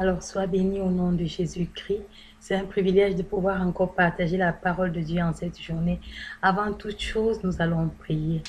Alors, sois béni au nom de Jésus-Christ. C'est un privilège de pouvoir encore partager la parole de Dieu en cette journée. Avant toute chose, nous allons prier.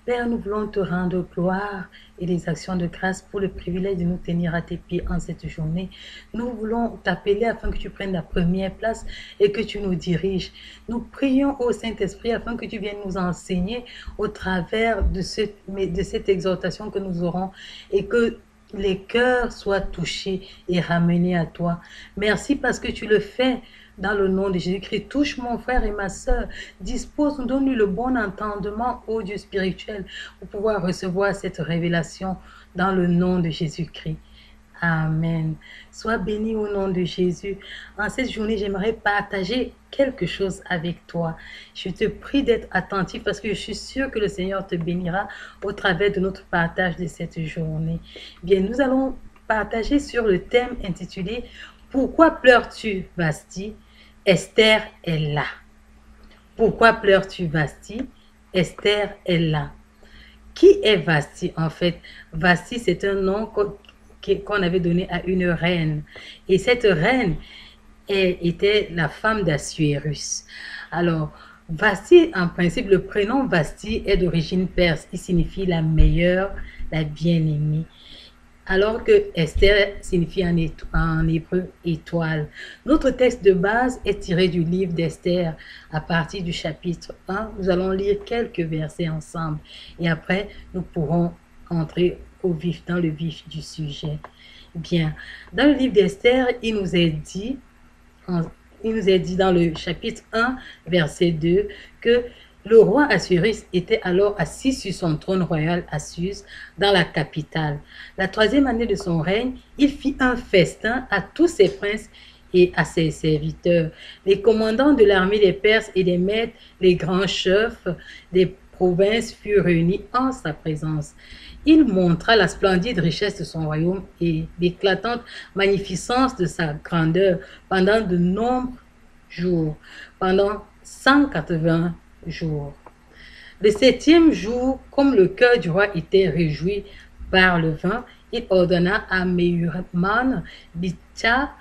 Père, nous voulons te rendre gloire et des actions de grâce pour le privilège de nous tenir à tes pieds en cette journée. Nous voulons t'appeler afin que tu prennes la première place et que tu nous diriges. Nous prions au Saint-Esprit afin que tu viennes nous enseigner au travers de cette exhortation que nous aurons et que les cœurs soient touchés et ramenés à toi. Merci parce que tu le fais dans le nom de Jésus-Christ. Touche mon frère et ma soeur. Dispose, nous donne-lui le bon entendement, ô Dieu spirituel, pour pouvoir recevoir cette révélation dans le nom de Jésus-Christ. Amen. Sois béni au nom de Jésus. En cette journée, j'aimerais partager quelque chose avec toi. Je te prie d'être attentif parce que je suis sûre que le Seigneur te bénira au travers de notre partage de cette journée. Bien, nous allons partager sur le thème intitulé « Pourquoi pleures-tu, Vasti? Esther est là. » Pourquoi pleures-tu, Vasti? Esther est là. Qui est Vasti en fait? Vasti, c'est un nom qu'on avait donné à une reine. Et cette reine était la femme d'Assuérus. Alors, Vasti, en principe, le prénom Vasti est d'origine perse. Il signifie la meilleure, la bien-aimée. Alors que Esther signifie en hébreu étoile. Notre texte de base est tiré du livre d'Esther à partir du chapitre 1. Nous allons lire quelques versets ensemble et après nous pourrons entrer dans le vif du sujet. Bien, dans le livre d'Esther, il nous est dit dans le chapitre 1, verset 2, que le roi Assuérus était alors assis sur son trône royal à Suse, dans la capitale. La 3e année de son règne, il fit un festin à tous ses princes et à ses serviteurs. Les commandants de l'armée des Perses et des maîtres, les grands chefs des provinces furent réunis en sa présence. Il montra la splendide richesse de son royaume et l'éclatante magnificence de sa grandeur pendant de nombreux jours, pendant 180 jours. Le 7e jour, comme le cœur du roi était réjoui par le vin, il ordonna à Mehuman, Bitcha,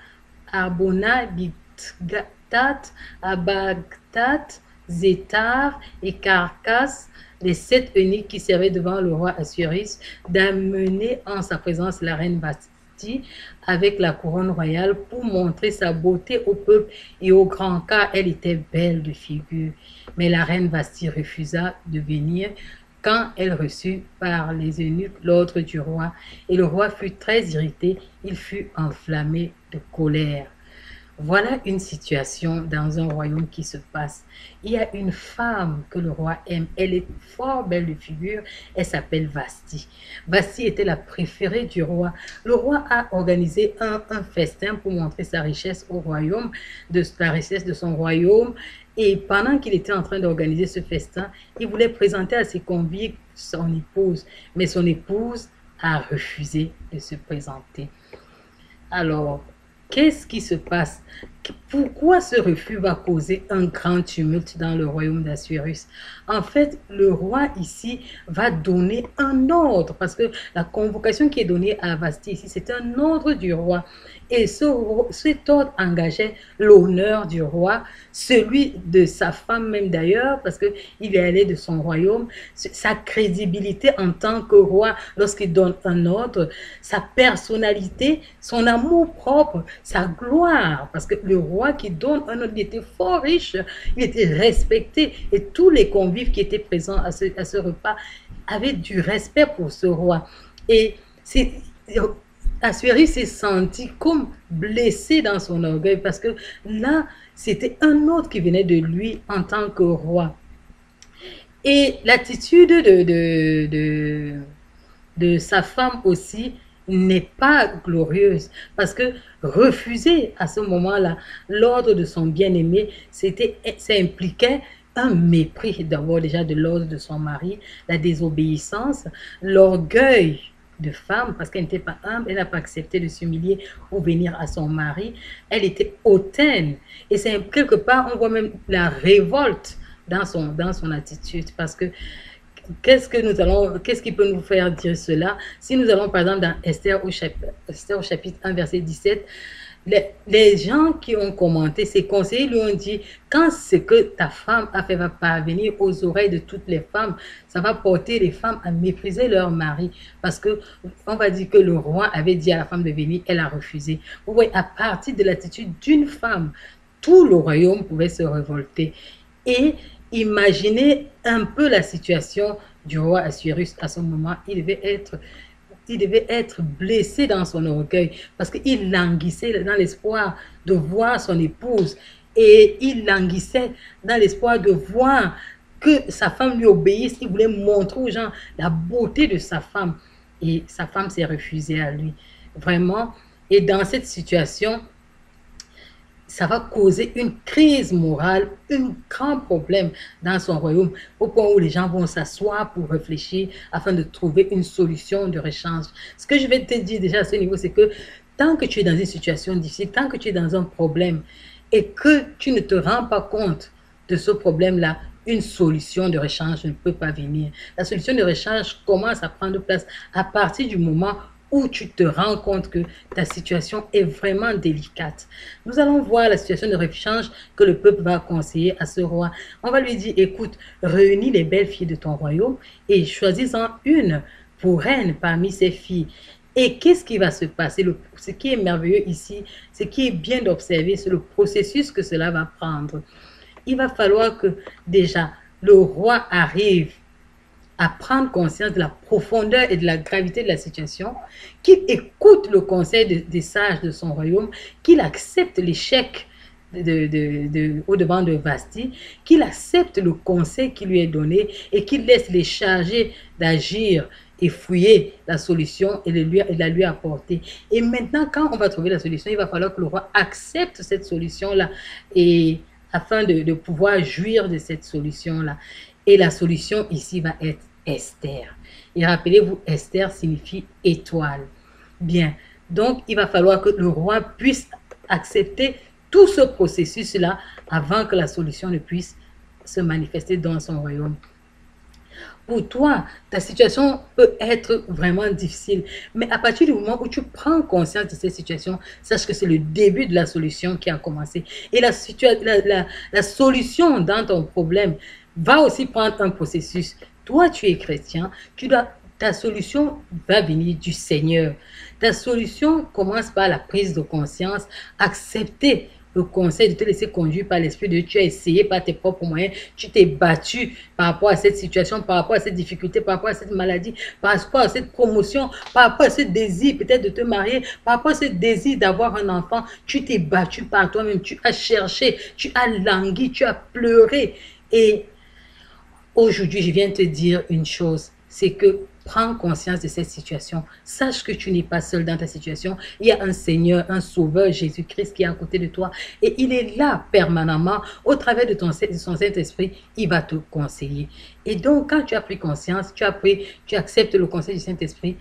Arbona, Bigtat, Abagtat, Zétar et Carcas, les 7 eunuques qui servaient devant le roi Assuérus, d'amener en sa présence la reine Vasti avec la couronne royale pour montrer sa beauté au peuple et au grand, car elle était belle de figure. Mais la reine Vasti refusa de venir quand elle reçut par les eunuques l'ordre du roi, et le roi fut très irrité, il fut enflammé de colère. Voilà une situation dans un royaume qui se passe. Il y a une femme que le roi aime. Elle est fort belle de figure. Elle s'appelle Vasti. Vasti était la préférée du roi. Le roi a organisé un festin pour montrer sa richesse au royaume, la richesse de son royaume. Et pendant qu'il était en train d'organiser ce festin, il voulait présenter à ses convives son épouse. Mais son épouse a refusé de se présenter. Alors, qu'est-ce qui se passe? Pourquoi ce refus va causer un grand tumulte dans le royaume d'Assuérus? En fait, le roi ici va donner un ordre, parce que la convocation qui est donnée à Vasti ici, c'est un ordre du roi. Et cet ordre engageait l'honneur du roi, celui de sa femme même d'ailleurs, parce qu'il est allé de son royaume, sa crédibilité en tant que roi lorsqu'il donne un ordre, sa personnalité, son amour propre, sa gloire, parce que le roi qui donne un ordre, il était fort riche, il était respecté, et tous les convives qui étaient présents à ce repas avaient du respect pour ce roi. Et Assuérus s'est senti comme blessé dans son orgueil parce que là, c'était un autre qui venait de lui en tant que roi. Et l'attitude de sa femme aussi n'est pas glorieuse parce que refuser à ce moment-là l'ordre de son bien-aimé, ça impliquait un mépris d'abord déjà de l'ordre de son mari, la désobéissance, l'orgueil de femme, parce qu'elle n'était pas humble, elle n'a pas accepté de s'humilier pour venir à son mari. Elle était hautaine. Et c'est quelque part, on voit même la révolte dans son attitude, parce que qu'est-ce qui peut nous faire dire cela? Si nous allons par exemple dans Esther au chapitre 1, verset 17, les gens qui ont commenté, ces conseillers lui ont dit, quand ce que ta femme a fait va parvenir aux oreilles de toutes les femmes, ça va porter les femmes à mépriser leur mari. Parce que on va dire que le roi avait dit à la femme de venir, elle a refusé. Vous voyez, à partir de l'attitude d'une femme, tout le royaume pouvait se révolter. Et imaginez un peu la situation du roi Assuérus à ce moment. Il devait être blessé dans son orgueil parce qu'il languissait dans l'espoir de voir son épouse et il languissait dans l'espoir de voir que sa femme lui obéisse. Il voulait montrer aux gens la beauté de sa femme et sa femme s'est refusée à lui. Vraiment. Et dans cette situation, ça va causer une crise morale, un grand problème dans son royaume, au point où les gens vont s'asseoir pour réfléchir afin de trouver une solution de rechange. Ce que je vais te dire déjà à ce niveau, c'est que tant que tu es dans une situation difficile, tant que tu es dans un problème et que tu ne te rends pas compte de ce problème-là, une solution de rechange ne peut pas venir. La solution de rechange commence à prendre place à partir du moment où tu te rends compte que ta situation est vraiment délicate. Nous allons voir la situation de rechange que le peuple va conseiller à ce roi. On va lui dire, écoute, réunis les belles filles de ton royaume et choisis-en une pour reine parmi ces filles. Et qu'est-ce qui va se passer? Ce qui est merveilleux ici, ce qui est bien d'observer, c'est le processus que cela va prendre. Il va falloir que déjà le roi arrive à prendre conscience de la profondeur et de la gravité de la situation, qu'il écoute le conseil des sages de son royaume, qu'il accepte l'échec au devant de Vasti, qu'il accepte le conseil qui lui est donné et qu'il laisse les chargés d'agir et fouiller la solution et la lui apporter. Et maintenant, quand on va trouver la solution, il va falloir que le roi accepte cette solution-là et afin de pouvoir jouir de cette solution-là. Et la solution ici va être Esther. Et rappelez-vous, Esther signifie étoile. Bien, donc il va falloir que le roi puisse accepter tout ce processus-là avant que la solution ne puisse se manifester dans son royaume. Pour toi, ta situation peut être vraiment difficile, mais à partir du moment où tu prends conscience de cette situation, sache que c'est le début de la solution qui a commencé. Et la solution dans ton problème va aussi prendre un processus. Toi, tu es chrétien, ta solution va venir du Seigneur. Ta solution commence par la prise de conscience, accepter le conseil de te laisser conduire par l'Esprit de Dieu. Tu as essayé par tes propres moyens, tu t'es battu par rapport à cette situation, par rapport à cette difficulté, par rapport à cette maladie, par rapport à cette promotion, par rapport à ce désir peut-être de te marier, par rapport à ce désir d'avoir un enfant. Tu t'es battu par toi-même, tu as cherché, tu as langui, tu as pleuré. Et aujourd'hui, je viens te dire une chose, c'est que prends conscience de cette situation. Sache que tu n'es pas seul dans ta situation. Il y a un Seigneur, un Sauveur, Jésus-Christ qui est à côté de toi. Et il est là permanemment. Au travers de son Saint-Esprit, il va te conseiller. Et donc, quand tu as pris conscience, tu acceptes le conseil du Saint-Esprit,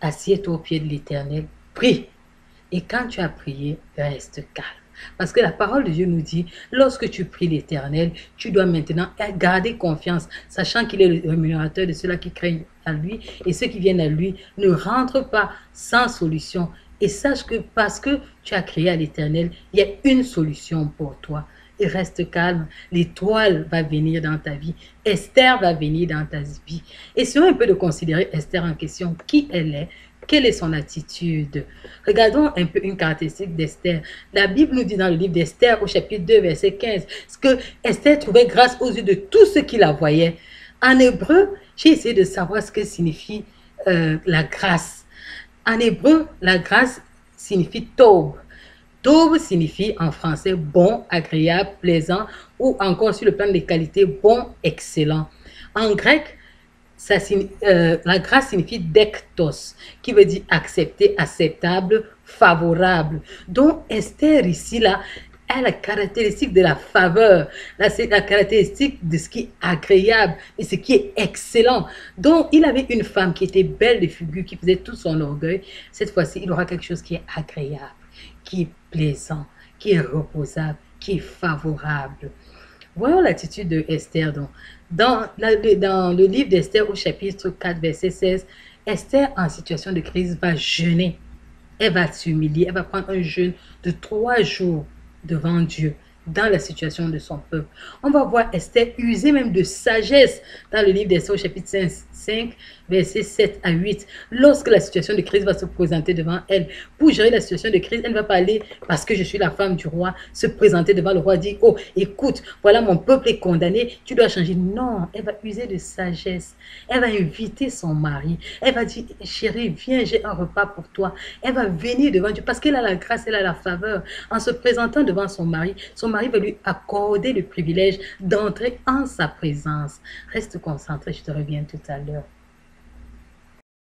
assieds-toi au pied de l'Éternel, prie. Et quand tu as prié, reste calme. Parce que la parole de Dieu nous dit, lorsque tu pries l'Éternel, tu dois maintenant garder confiance, sachant qu'il est le rémunérateur de ceux-là qui craignent à lui, et ceux qui viennent à lui ne rentrent pas sans solution. Et sache que parce que tu as crié à l'Éternel, il y a une solution pour toi. Et reste calme, l'étoile va venir dans ta vie, Esther va venir dans ta vie. Essayons un peu de considérer Esther en question, qui elle est, quelle est son attitude? Regardons un peu une caractéristique d'Esther. La Bible nous dit dans le livre d'Esther au chapitre 2, verset 15, que Esther trouvait grâce aux yeux de tous ceux qui la voyaient. En hébreu, j'ai essayé de savoir ce que signifie la grâce. En hébreu, la grâce signifie taube. Taube signifie en français bon, agréable, plaisant ou encore sur le plan des qualités bon, excellent. En grec, la grâce signifie dektos, qui veut dire accepter, acceptable, favorable. Donc Esther ici, là, a la caractéristique de la faveur, c'est la caractéristique de ce qui est agréable et ce qui est excellent. Donc il avait une femme qui était belle de figure, qui faisait tout son orgueil. Cette fois-ci, il aura quelque chose qui est agréable, qui est plaisant, qui est reposable, qui est favorable. Voyons l'attitude de Esther. Donc. Dans le livre d'Esther au chapitre 4, verset 16, Esther en situation de crise va jeûner. Elle va s'humilier, elle va prendre un jeûne de 3 jours devant Dieu dans la situation de son peuple. On va voir Esther user même de sagesse dans le livre d'Esther au chapitre 5, versets 7 à 8. Lorsque la situation de crise va se présenter devant elle, pour gérer la situation de crise, elle ne va pas aller, parce que je suis la femme du roi, se présenter devant le roi, dire, oh, écoute, voilà, mon peuple est condamné, tu dois changer. Non, elle va user de sagesse. Elle va inviter son mari. Elle va dire, chérie, viens, j'ai un repas pour toi. Elle va venir devant Dieu parce qu'elle a la grâce, elle a la faveur. En se présentant devant son mari va lui accorder le privilège d'entrer en sa présence. Reste concentré, je te reviens tout à l'heure.